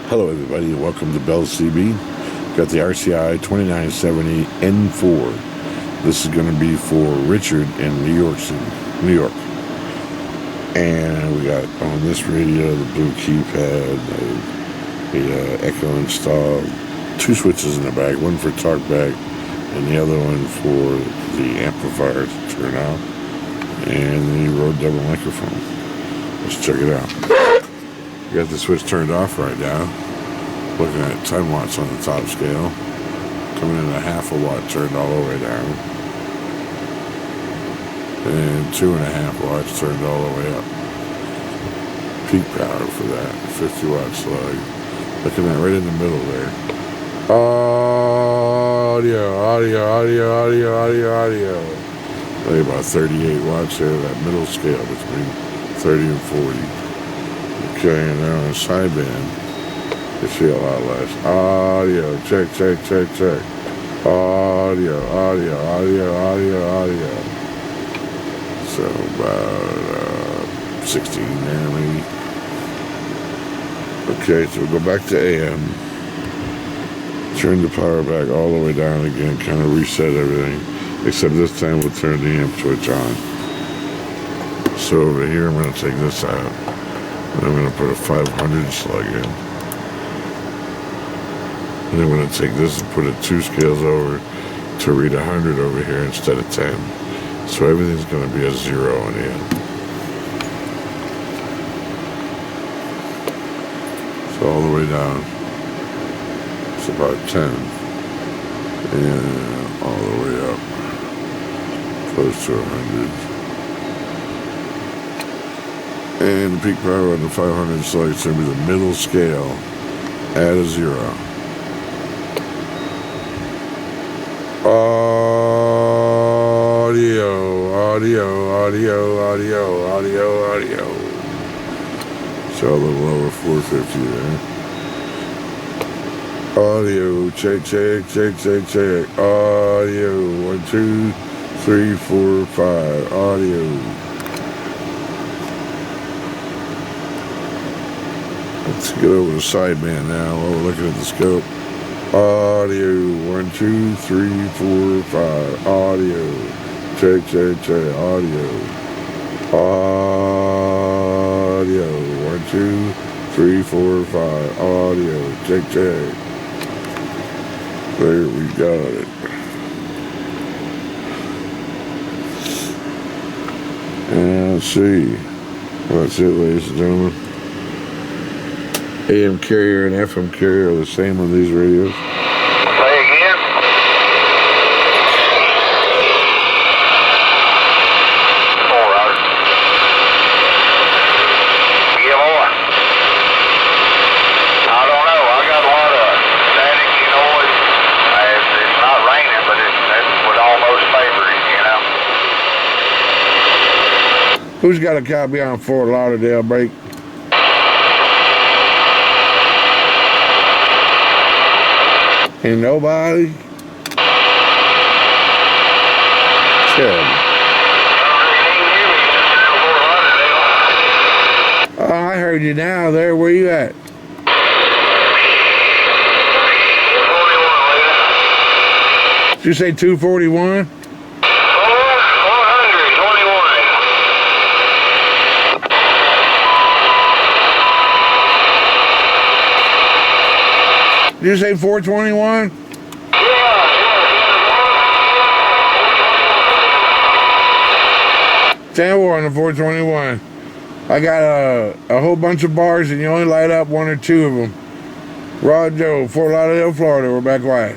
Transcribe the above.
Hello everybody, welcome to Bell CB. Got the RCI-2970N4. This is going to be for Richard in New York City, New York. And we got on this radio the blue keypad, the echo installed, two switches in the back, one for Talkback and the other one for the amplifier to turn out. And then you wrote double microphone. Let's check it out. We got the switch turned off right now. Looking at 10 watts on the top scale. Coming in a half a watt turned all the way down. And 2.5 watts turned all the way up. Peak power for that. 50 watt slug. Looking at right in the middle there. Audio. Like about 38 watts there, that middle scale between 30 and 40. Okay, and now on the sideband, you see a lot less. Audio, check. Audio. So about 16 there maybe. Okay, so we'll go back to AM. Turn the power back all the way down again, kind of reset everything. Except this time we'll turn the amp switch on. So over here I'm going to take this out. And I'm going to put a 500 slug in. And I'm going to take this and put it 2 scales over to read 100 over here instead of 10. So everything's going to be a 0 on the end. So all the way down, it's about 10. And all the way up, close to 100. And the peak power on the 500 slug is going to be the middle scale at a 0. Audio. So a little over 450 there. Audio, check. Audio, 1, 2, 3, 4, 5. Audio. Let's get over the sideband now while we're looking at the scope. Audio, 1, 2, 3, 4, 5. Audio, check. Audio. 1, 2, 3, 4, 5. Audio, check. There we got it. And let's see. Well, that's it, ladies and gentlemen. AM carrier and FM carrier are the same on these radios. Say again? All right. Yeah, boy. I don't know. I got a lot of static, you know. It's not raining, but it would almost favor it, you know. Who's got a copy on Fort Lauderdale break? Ain't nobody? Tell me. Oh, I heard you now there. Where you at? Did you say 241? 421. Did you say 421? Stand on the 421. I got a whole bunch of bars and you only light up 1 or 2 of them. Rod Joe, Fort Lauderdale, Florida. We're back quiet.